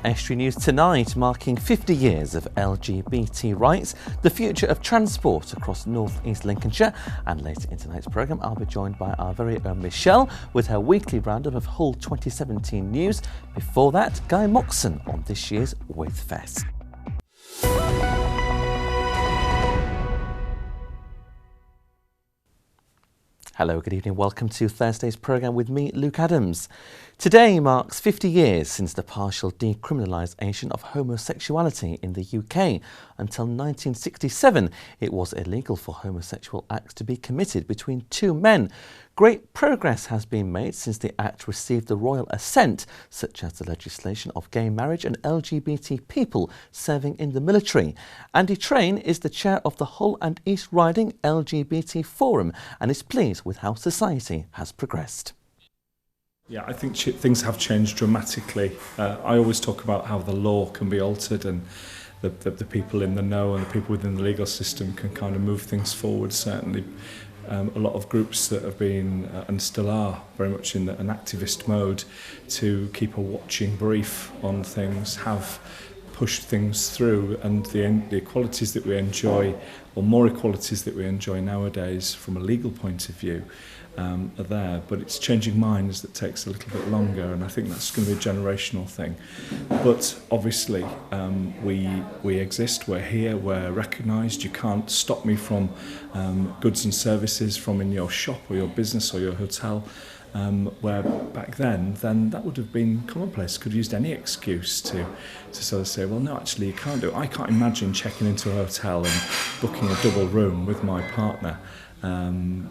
Estuary News tonight, marking 50 years of LGBT rights, the future of transport across North East Lincolnshire, and later in tonight's programme I'll be joined by our very own Michelle with her weekly roundup of Hull 2017 news. Before that, Guy Moxon on this year's Withfest. Hello, good evening. Welcome to Thursday's programme with me, Luke Adams. Today marks 50 years since the partial decriminalisation of homosexuality in the UK. Until 1967, it was illegal for homosexual acts to be committed between two men. Great progress has been made since the Act received the royal assent, such as the legislation of gay marriage and LGBT people serving in the military. Andy Train is the chair of the Hull and East Riding LGBT Forum and is pleased with how society has progressed. Yeah, I think things have changed dramatically. I always talk about how the law can be altered and the people in the know and the people within the legal system can kind of move things forward. Certainly a lot of groups that have been and still are very much in an activist mode to keep a watching brief on things have pushed things through, and the equalities that we enjoy, or more equalities that we enjoy nowadays from a legal point of view, are there, but it's changing minds that takes a little bit longer, and I think that's going to be a generational thing. But obviously we exist, we're here, we're recognised. You can't stop me from goods and services from in your shop or your business or your hotel, where back then that would have been commonplace. Could have used any excuse to sort of say, well, no, actually you can't do it. I can't imagine checking into a hotel and booking a double room with my partner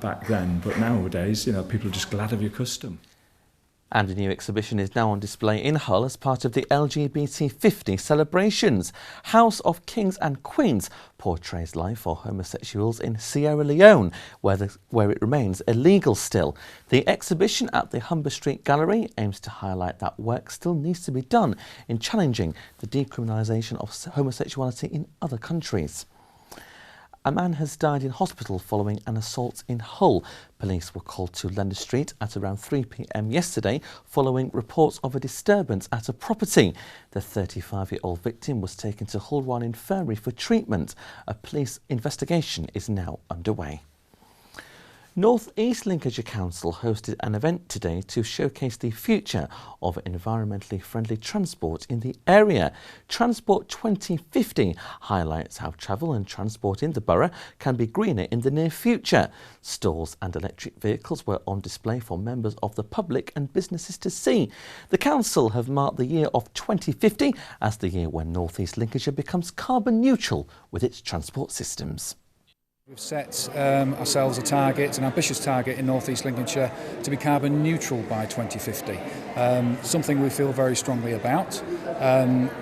back then, but nowadays, people are just glad of your custom. And a new exhibition is now on display in Hull as part of the LGBT 50 celebrations. House of Kings and Queens portrays life for homosexuals in Sierra Leone, where it remains illegal still. The exhibition at the Humber Street Gallery aims to highlight that work still needs to be done in challenging the decriminalisation of homosexuality in other countries. A man has died in hospital following an assault in Hull. Police were called to Lender Street at around 3 p.m. yesterday following reports of a disturbance at a property. The 35-year-old victim was taken to Hull Royal Infirmary for treatment. A police investigation is now underway. North East Lincolnshire Council hosted an event today to showcase the future of environmentally friendly transport in the area. Transport 2050 highlights how travel and transport in the borough can be greener in the near future. Stalls and electric vehicles were on display for members of the public and businesses to see. The council have marked the year of 2050 as the year when North East Lincolnshire becomes carbon neutral with its transport systems. We've set ourselves a target, an ambitious target in North East Lincolnshire to be carbon neutral by 2050, something we feel very strongly about.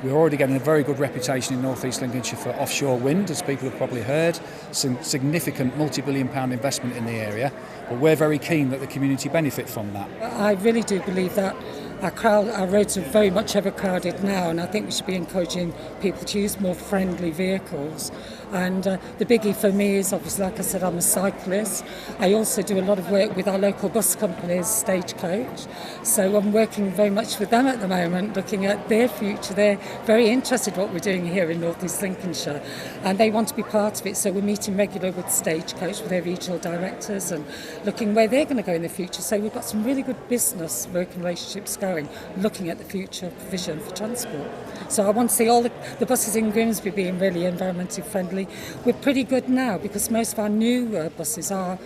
We're already getting a very good reputation in North East Lincolnshire for offshore wind, as people have probably heard, some significant multi-billion pound investment in the area, but we're very keen that the community benefit from that. I really do believe that our roads are very much overcrowded now, and I think we should be encouraging people to use more friendly vehicles. And the biggie for me is, obviously, like I said, I'm a cyclist. I also do a lot of work with our local bus companies, Stagecoach. So I'm working very much with them at the moment, looking at their future. They're very interested in what we're doing here in North East Lincolnshire, and they want to be part of it. So we're meeting regularly with Stagecoach, with their regional directors, and looking where they're going to go in the future. So we've got some really good business working relationships going, looking at the future provision for transport. So I want to see all the buses in Grimsby being really environmentally friendly. We're pretty good now because most of our new buses are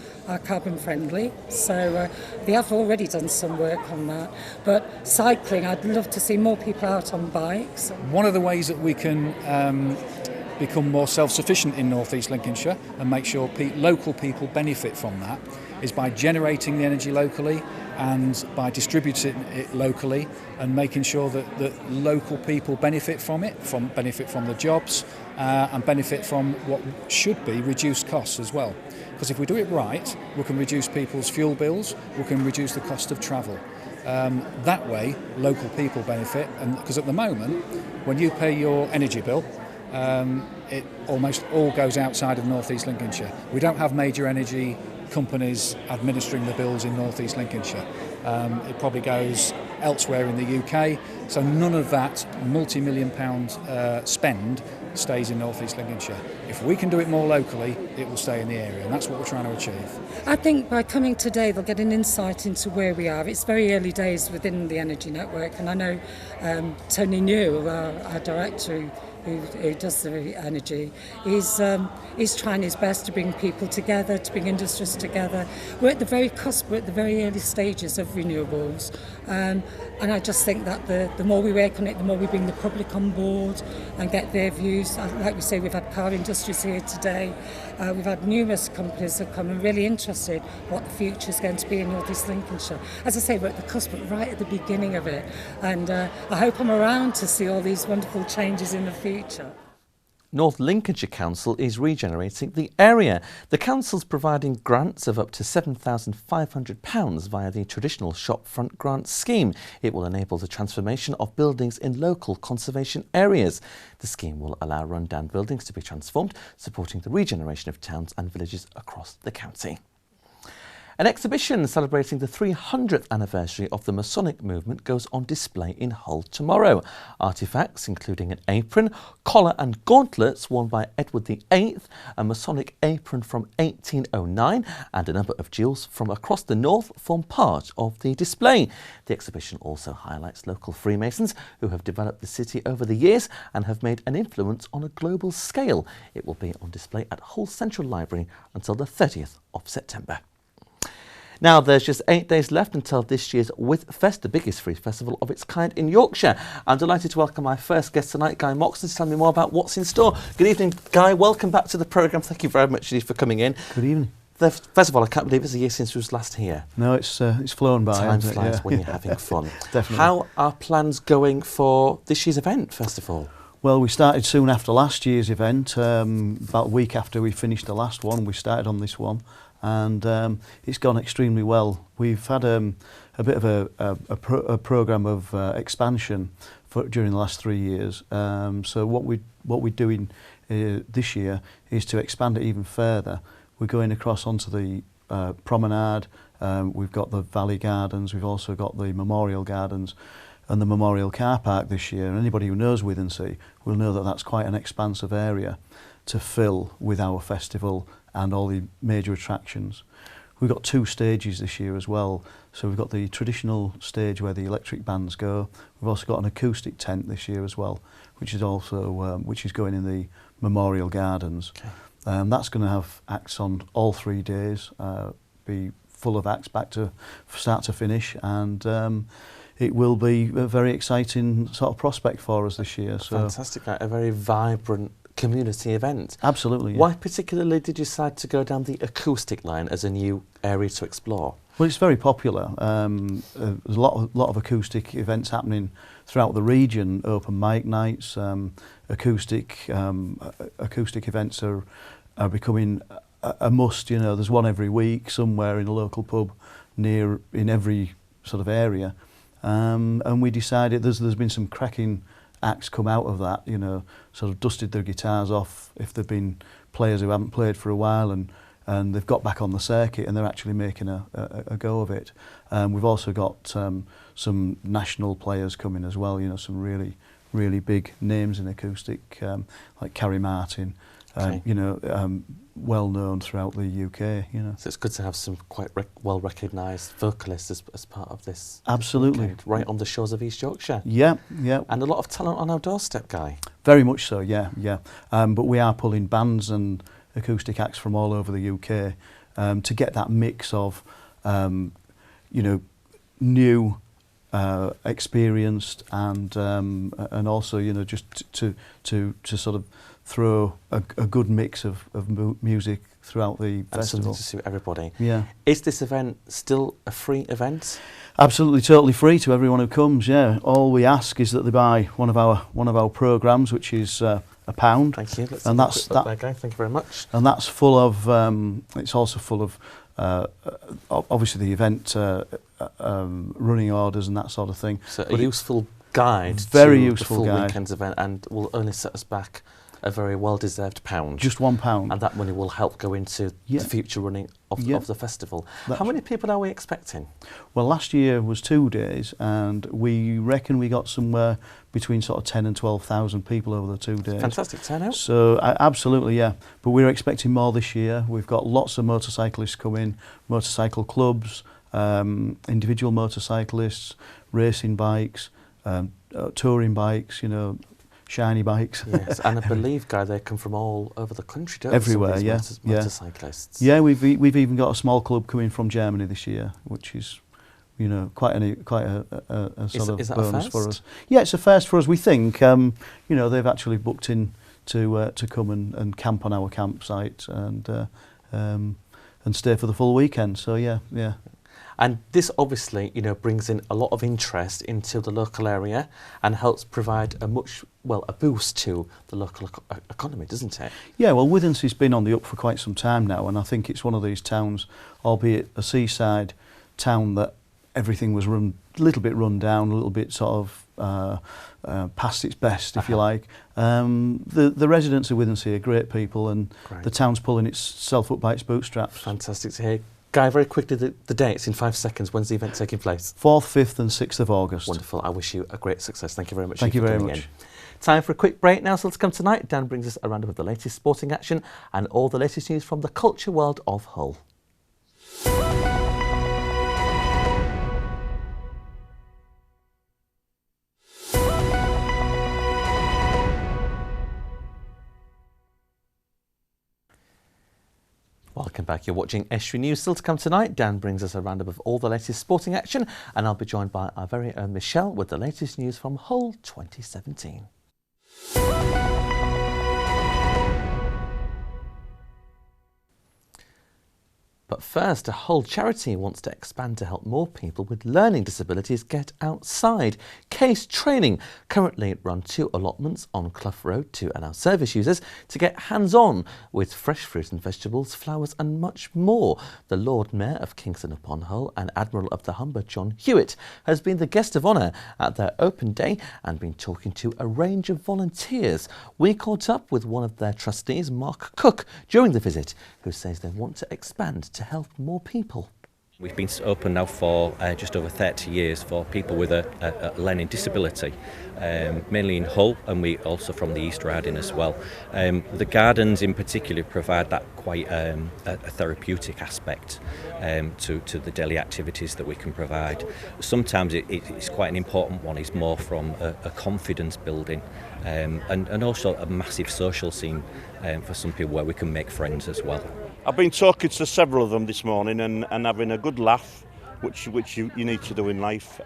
carbon friendly, so they have already done some work on that. But cycling, I'd love to see more people out on bikes. One of the ways that we can become more self-sufficient in North East Lincolnshire and make sure local people benefit from that is by generating the energy locally and by distributing it locally and making sure that local people benefit from it, benefit from the jobs and benefit from what should be reduced costs as well. Because if we do it right, we can reduce people's fuel bills, we can reduce the cost of travel. That way, local people benefit, and because at the moment, when you pay your energy bill, it almost all goes outside of North East Lincolnshire. We don't have major energy companies administering the bills in North East Lincolnshire. It probably goes elsewhere in the UK. So none of that multi-million pound spend stays in North East Lincolnshire. If we can do it more locally, it will stay in the area, and that's what we're trying to achieve. I think by coming today they'll get an insight into where we are. It's very early days within the Energy Network, and I know Tony New, our director who does the energy, is trying his best to bring people together, to bring industries together. We're at the very cusp, we're at the very early stages of renewables, and I just think that the more we work on it, the more we bring the public on board and get their views. Like we say, we've had car industries here today, we've had numerous companies that come and really interested what the future is going to be in North East Lincolnshire. As I say, we're at the cusp, but right at the beginning of it, and I hope I'm around to see all these wonderful changes in the future. North Lincolnshire Council is regenerating the area. The council's providing grants of up to £7,500 via the traditional shopfront grant scheme. It will enable the transformation of buildings in local conservation areas. The scheme will allow rundown buildings to be transformed, supporting the regeneration of towns and villages across the county. An exhibition celebrating the 300th anniversary of the Masonic movement goes on display in Hull tomorrow. Artefacts including an apron, collar and gauntlets worn by Edward VIII, a Masonic apron from 1809 and a number of jewels from across the north form part of the display. The exhibition also highlights local Freemasons who have developed the city over the years and have made an influence on a global scale. It will be on display at Hull Central Library until the 30th of September. Now, there's just 8 days left until this year's Withfest, the biggest free festival of its kind in Yorkshire. I'm delighted to welcome my first guest tonight, Guy Moxon, to tell me more about what's in store. Good evening, Guy. Welcome back to the programme. Thank you very much for coming in. Good evening. First of all, I can't believe it's a year since we was last here. No, it's flown by. Time flies when you're having fun. Definitely. How are plans going for this year's event, first of all? Well, we started soon after last year's event. About a week after we finished the last one, we started on this one. And it's gone extremely well. We've had a bit of a programme of expansion during the last 3 years. So what we're doing this year is to expand it even further. We're going across onto the promenade. We've got the Valley Gardens. We've also got the Memorial Gardens and the Memorial Car Park this year. And anybody who knows Withensea will know that that's quite an expansive area to fill with our festival and all the major attractions. We've got 2 stages this year as well. So we've got the traditional stage where the electric bands go. We've also got an acoustic tent this year as well, which is also which is going in the Memorial Gardens. Okay. That's going to have acts on all 3 days, be full of acts back to start to finish, and it will be a very exciting sort of prospect for us this year. So fantastic, a very vibrant community event. Absolutely. Yeah. Why particularly did you decide to go down the acoustic line as a new area to explore? Well, it's very popular. There's a lot of acoustic events happening throughout the region. Open mic nights, acoustic events are becoming a must. You know, there's one every week somewhere in a local pub in every sort of area. And we decided there's been some cracking acts come out of that, you know, sort of dusted their guitars off if they've been players who haven't played for a while, and they've got back on the circuit and they're actually making a go of it. We've also got some national players coming as well, you know, some really big names in acoustic, like Carrie Martin, okay. You know, well known throughout the UK, you know. So it's good to have some quite well recognised vocalists as part of this. Absolutely. Weekend, right on the shores of East Yorkshire. Yeah, yeah. And a lot of talent on our doorstep, Guy. Very much so, yeah, yeah. But we are pulling bands and acoustic acts from all over the UK to get that mix of, you know, new, experienced, and also, you know, just to sort of throw a good mix of music throughout the festival. Something to suit everybody. Yeah. Is this event still a free event? Absolutely, totally free to everyone who comes. Yeah. All we ask is that they buy one of our programmes, which is £1. Thank you. Let's and that's that. There, Guy. Thank you very much. And that's full of. It's also full of. Obviously, the event running orders and that sort of thing. So a useful guide. Very to useful the full guide. weekend's event, and will only set us back A very well-deserved pound. Just £1. And that money will help go into the future running of the festival. How many people are we expecting? Well, last year was 2 days, and we reckon we got somewhere between sort of 10 and 12,000 people over the 2 days. Fantastic turnout. So, absolutely, yeah. But we're expecting more this year. We've got lots of motorcyclists coming, motorcycle clubs, individual motorcyclists, racing bikes, touring bikes, you know, shiny bikes. Yes, and I believe, Guy, they come from all over the country, don't they? Everywhere, yeah. Motorcyclists. Yeah, we've even got a small club coming from Germany this year, which is, you know, quite a sort of bonus for us. Yeah, it's a first for us. We think, you know, they've actually booked in to come and camp on our campsite and stay for the full weekend. So yeah. And this obviously, you know, brings in a lot of interest into the local area and helps provide a boost to the local economy, doesn't it? Yeah, well, Withensy's been on the up for quite some time now, and I think it's one of these towns, albeit a seaside town, that everything was a little bit run down, a little bit sort of past its best, if you like. The residents of Withensy are great people, and the town's pulling itself up by its bootstraps. Fantastic to hear. Guy, very quickly, the dates in 5 seconds. When's the event taking place? 4th, 5th and 6th of August. Wonderful. I wish you a great success. Thank you very much. Thank you very much. Time for a quick break now, so let's come tonight. Dan brings us a roundup of the latest sporting action and all the latest news from the culture world of Hull. Welcome back. You're watching Estuary News. Still to come tonight, Dan brings us a roundup of all the latest sporting action, and I'll be joined by our very own Michelle with the latest news from Hull 2017. But first, a Hull charity wants to expand to help more people with learning disabilities get outside. Case Training currently run 2 allotments on Clough Road to allow service users to get hands-on with fresh fruit and vegetables, flowers and much more. The Lord Mayor of Kingston upon Hull and Admiral of the Humber, John Hewitt, has been the guest of honour at their open day and been talking to a range of volunteers. We caught up with one of their trustees, Mark Cook, during the visit, who says they want to expand to help more people. We've been open now for just over 30 years for people with a learning disability, mainly in Hull, and we also from the East Riding as well. The gardens in particular provide that quite a therapeutic aspect to the daily activities that we can provide. Sometimes it's quite an important one, it's more from a confidence building and also a massive social scene for some people where we can make friends as well. I've been talking to several of them this morning and having a good laugh, which you need to do in life.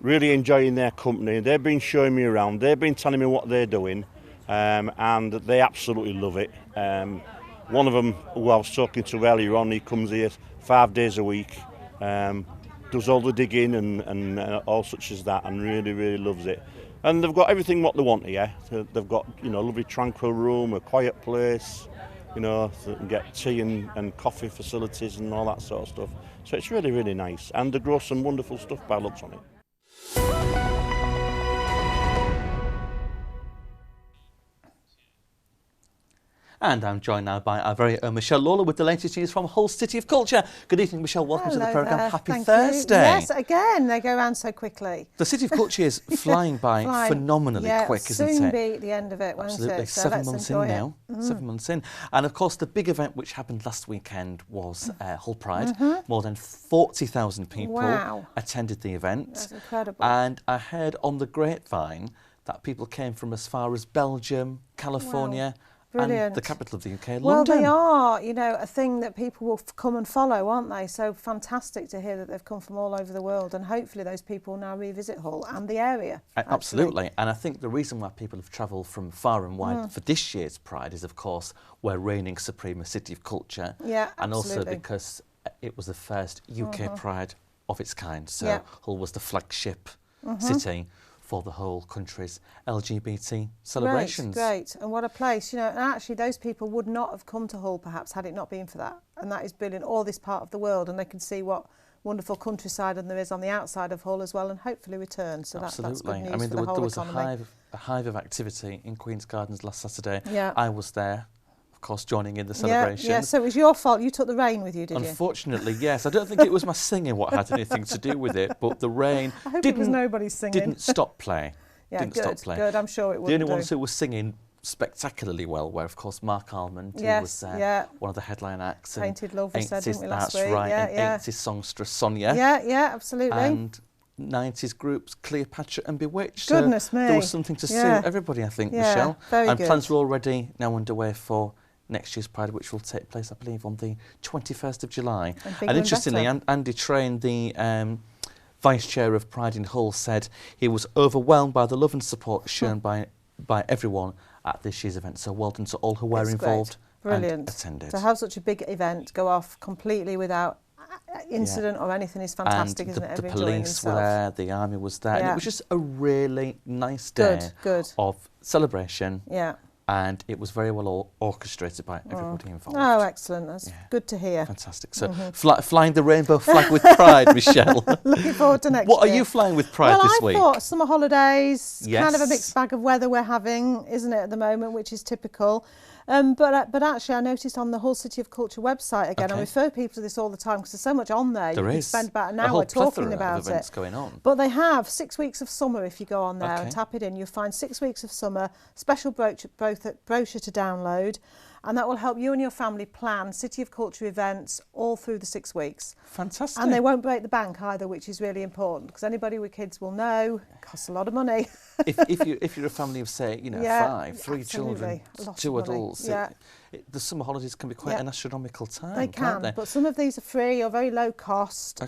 Really enjoying their company. They've been showing me around. They've been telling me what they're doing, and they absolutely love it. One of them, who I was talking to earlier on, he comes here 5 days a week, does all the digging and all such as that, and really loves it. And they've got everything what they want here. They've got, you know, a lovely tranquil room, a quiet place. You know, so they can get tea and coffee facilities and all that sort of stuff. So it's really nice. And they grow some wonderful stuff by looks on it. And I'm joined now by our very own Michelle Lalor with the latest news from Hull City of Culture. Good evening, Michelle. Welcome to the programme. Happy Thursday. Yes, again, they go around so quickly. The City of Culture is flying by phenomenally quick, isn't it? Soon be at the end of it, won't Absolutely. it? So 7 months in now. 7 months in. And of course, the big event which happened last weekend was Hull Pride. More than 40,000 people attended the event. That's incredible. And I heard on the grapevine that people came from as far as Belgium, California, and the capital of the UK, London. Well, they are, you know, a thing that people will come and follow, aren't they? So fantastic to hear that they've come from all over the world, and hopefully those people will now revisit Hull and the area. Absolutely. And I think the reason why people have travelled from far and wide for this year's Pride is, of course, we're reigning supreme as City of Culture. Yeah, and absolutely. also because it was the first UK Pride of its kind. So Hull was the flagship city for the whole country's LGBT celebrations. Great, and what a place, you know, and actually those people would not have come to Hull perhaps had it not been for that, and that is brilliant, all this part of the world, and they can see what wonderful countryside and there is on the outside of Hull as well, and hopefully return, so that's good news for the whole economy. a hive of activity in Queen's Gardens last Saturday. Yeah. I was there, of course, joining in the celebration. Yeah, so it was your fault. You took the rain with you, did you? Unfortunately, yes. I don't think it was my singing what had anything to do with it, but the rain I hope it was nobody's singing. didn't stop playing. Yeah, didn't stop playing. Good. I'm sure it would. The only ones who were singing spectacularly well were, of course, Mark Almond, who was one of the headline acts. Painted Love, we said, didn't we, last week? That's week? right, Yeah, and 80s songstress Sonia. Yeah, absolutely. And 90s groups Cleopatra and Bewitched. Goodness so me. There was something to suit everybody, I think, Michelle. Very and good. plans are already now underway for next year's Pride, which will take place, I believe, on the 21st of July. And interestingly, Andy Train, the Vice Chair of Pride in Hull, said he was overwhelmed by the love and support shown by everyone at this year's event. So well done to all who were involved and attended. To have such a big event go off completely without incident or anything is fantastic, isn't it? The police were there, the army was there. And it was just a really nice day of celebration. Yeah. And it was very well orchestrated by everybody involved. Oh, excellent. That's good to hear. Fantastic. So flying the rainbow flag with pride, Michelle. Looking forward to next year. What are you flying with pride this week? Well, I thought summer holidays, kind of a mixed bag of weather we're having, isn't it, at the moment, which is typical. But actually, I noticed on the Hull City of Culture website, again, I refer people to this all the time because there's so much on there. You can spend about an hour talking about of events going on. But they have 6 weeks of summer if you go on there and tap it in. You'll find 6 weeks of summer, special brochure to download, and that will help you and your family plan City of Culture events all through the 6 weeks. Fantastic. And they won't break the bank either, which is really important because anybody with kids will know it costs a lot of money. if you're a family of, say, 5, 3 children, 2 adults, the summer holidays can be quite an astronomical time. They can't they? But some of these are free or very low cost.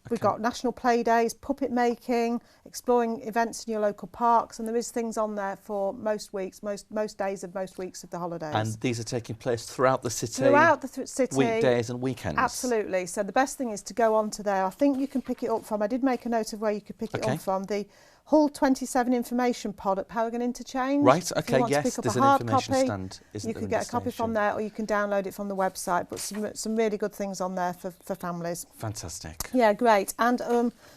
We've got national play days, puppet making, exploring events in your local parks, and there is things on there for most weeks, most days of most weeks of the holidays. And these are taking place throughout the city? Throughout the city. Weekdays and weekends? Absolutely. So the best thing is to go onto there. I think you can pick it up from, I did make a note of where you could pick it up from, the Hull 27 information pod at Paragon Interchange. Right, okay, if you want yes, to pick up there's a an hard information copy, stand, isn't you there, can in get the a copy station? from there, or you can download it from the website, but some really good things on there for families. Fantastic. Yeah, great. And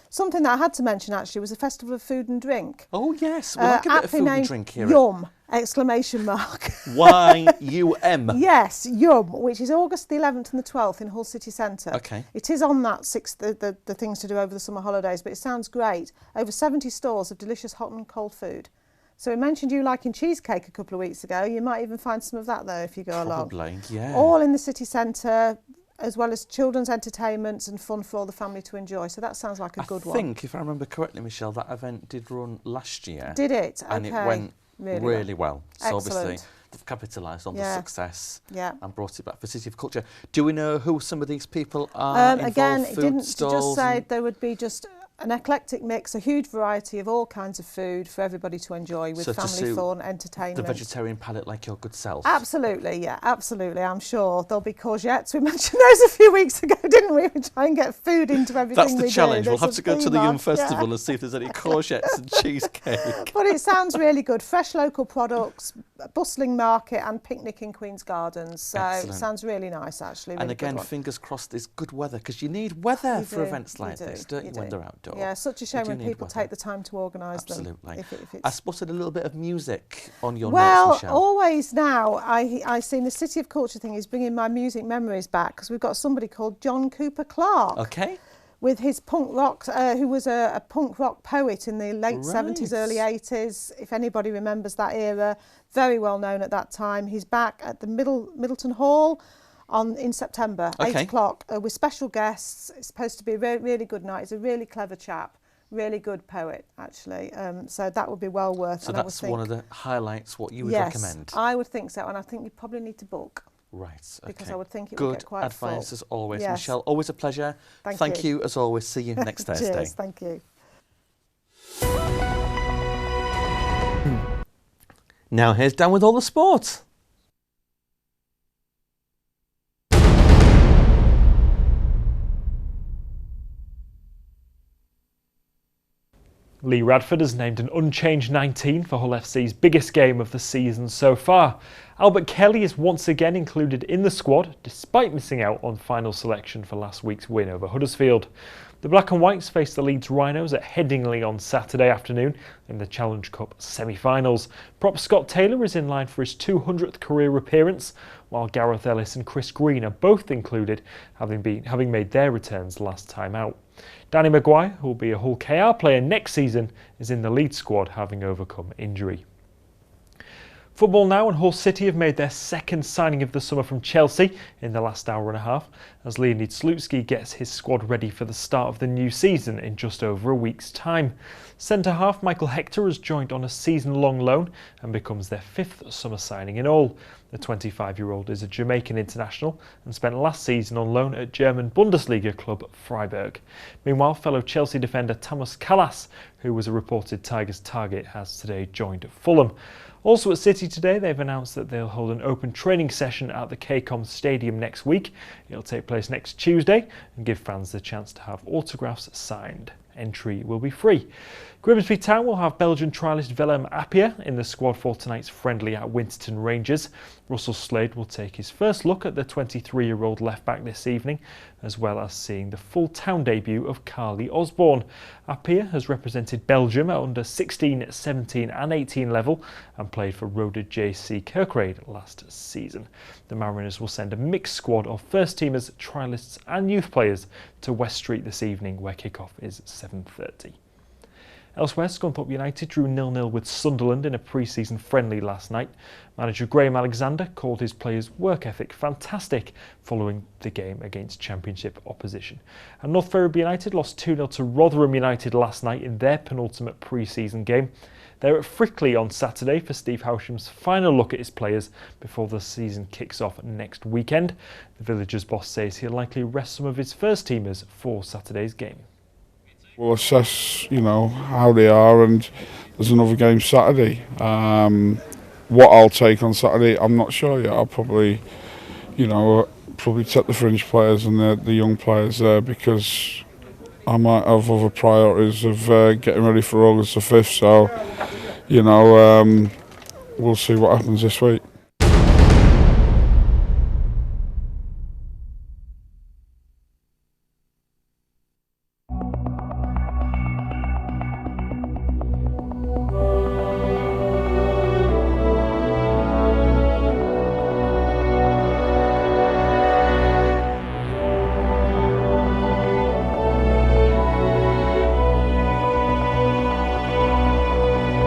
something that I had to mention actually was the Festival of Food and Drink. Oh yes, we like a bit of food and drink here. Yum! Exclamation mark. Y-U-M. Yes, Yum, which is August the 11th and the 12th in Hull City Centre. Okay. It is on that the things to do over the summer holidays, but it sounds great. Over 70 stalls of delicious hot and cold food. So we mentioned you liking cheesecake a couple of weeks ago. You might even find some of that though if you go along. Probably, yeah. All in the city centre, as well as children's entertainments and fun for all the family to enjoy. So that sounds like a good one. I think, if I remember correctly, Michelle, that event did run last year. Did it? Okay. And it went really well. So excellent. obviously they've capitalised on the success and brought it back for City of Culture. Do we know who some of these people are involved? Again, it didn't stalls just say there would be just an eclectic mix, a huge variety of all kinds of food for everybody to enjoy with family fun, entertainment. The vegetarian palate like your good self. Absolutely, yeah, absolutely. I'm sure there'll be courgettes. We mentioned those a few weeks ago, didn't we? We try and get food into everything we do. That's the challenge. We'll have to go to the Yum Festival and see if there's any courgettes and cheesecake. But it sounds really good. Fresh local products, a bustling market and picnic in Queen's Gardens. So it sounds really nice, actually. Really, and again, fingers crossed there's good weather, because you need weather for events like this, don't you, when they're outdoors? Yeah, such a shame when people take the time to organise them. Absolutely. I spotted a little bit of music on your notes, Well, Michelle. always now, I seen the City of Culture thing is bringing my music memories back, because we've got somebody called John Cooper Clarke. Okay. With his punk rock, who was a punk rock poet in the late 70s, early 80s, if anybody remembers that era. Very well known at that time. He's back at the Middleton Hall in September, 8 o'clock, with special guests. It's supposed to be a really good night. He's a really clever chap. Really good poet, actually. So that would be well worth. So that's one of the highlights, what you would recommend? Yes, I would think so. And I think you probably need to book. Right, okay. Because I would think it would get quite full. Good advice as always. Yes. Michelle, always a pleasure. Thank you as always. See you next Thursday. Cheers, thank you. Now here's Dan with all the sport. Lee Radford has named an unchanged 19 for Hull FC's biggest game of the season so far. Albert Kelly is once again included in the squad, despite missing out on final selection for last week's win over Huddersfield. The Black and Whites face the Leeds Rhinos at Headingley on Saturday afternoon in the Challenge Cup semi-finals. Prop Scott Taylor is in line for his 200th career appearance, while Gareth Ellis and Chris Green are both included, having made their returns last time out. Danny Maguire, who will be a Hull KR player next season, is in the lead squad, having overcome injury. Football now, and Hull City have made their second signing of the summer from Chelsea in the last hour and a half, as Leonid Slutsky gets his squad ready for the start of the new season in just over a week's time. Centre-half Michael Hector has joined on a season-long loan and becomes their fifth summer signing in all. The 25-year-old is a Jamaican international and spent last season on loan at German Bundesliga club Freiburg. Meanwhile, fellow Chelsea defender Thomas Callas, who was a reported Tigers target, has today joined Fulham. Also at City today, they've announced that they'll hold an open training session at the KCOM Stadium next week. It'll take place next Tuesday and give fans the chance to have autographs signed. Entry will be free. Grimsby Town will have Belgian trialist Willem Appiah in the squad for tonight's friendly at Winterton Rangers. Russell Slade will take his first look at the 23-year-old left-back this evening, as well as seeing the full town debut of Carly Osborne. Appiah has represented Belgium at under 16, 17 and 18 level and played for Roda JC Kirkrade last season. The Mariners will send a mixed squad of first-teamers, trialists and youth players to West Street this evening, where kick-off is 7:30. Elsewhere, Scunthorpe United drew 0-0 with Sunderland in a pre-season friendly last night. Manager Graham Alexander called his players' work ethic fantastic following the game against Championship opposition. And North Ferriby United lost 2-0 to Rotherham United last night in their penultimate pre-season game. They're at Frickley on Saturday for Steve Howsham's final look at his players before the season kicks off next weekend. The Villagers boss says he'll likely rest some of his first-teamers for Saturday's game. We'll assess, how they are, and there's another game Saturday. What I'll take on Saturday, I'm not sure yet. I'll probably, take the fringe players and the young players there, because I might have other priorities of getting ready for August the 5th. So, we'll see what happens this week.